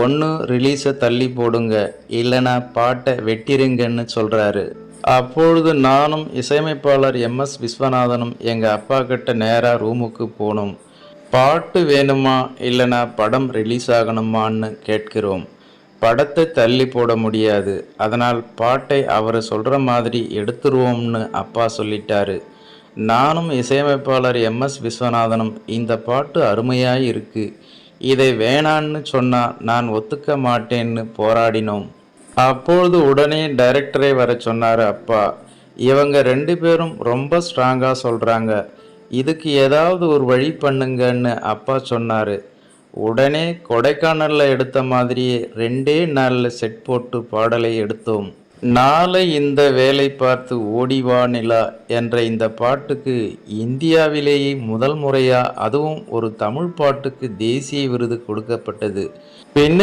ஒன்று ரிலீஸை தள்ளி போடுங்க, இல்லைனா பாட்டை வெட்டிருங்கன்னு சொல்கிறாரு. அப்பொழுது நானும் இசையமைப்பாளர் MS விஸ்வநாதனும் எங்கள் அப்பா கிட்ட நேராக ரூமுக்கு போனோம். பாட்டு வேணுமா இல்லைனா படம் ரிலீஸ் ஆகணுமான்னு கேட்கிறோம். படத்தை தள்ளி போட முடியாது, அதனால் பாட்டை அவர் சொல்கிற மாதிரி எடுத்துருவோம்னு அப்பா சொல்லிட்டாரு. நானும் இசையமைப்பாளர் MS விஸ்வநாதனும் இந்த பாட்டு அருமையாக இருக்கு, இதை வேணான்னு சொன்னால் நான் ஒத்துக்க மாட்டேன்னு போராடினோம். அப்பொழுது உடனே டைரக்டரை வர சொன்னார் அப்பா. இவங்க 2 பேரும் ரொம்ப ஸ்ட்ராங்காக சொல்கிறாங்க, இதுக்கு ஏதாவது ஒரு வழி பண்ணுங்கன்னு அப்பா சொன்னார். உடனே கொடைக்கானலில் எடுத்த மாதிரியே 2 நாளில் செட் போட்டு பாடலை எடுத்தோம். நாளை இந்த வேலை பார்த்து ஓடிவா நிலா என்ற இந்த பாட்டுக்கு இந்தியாவிலேயே முதல் முறையாக, அதுவும் ஒரு தமிழ் பாட்டுக்கு தேசிய விருது கொடுக்கப்பட்டது. பின்ன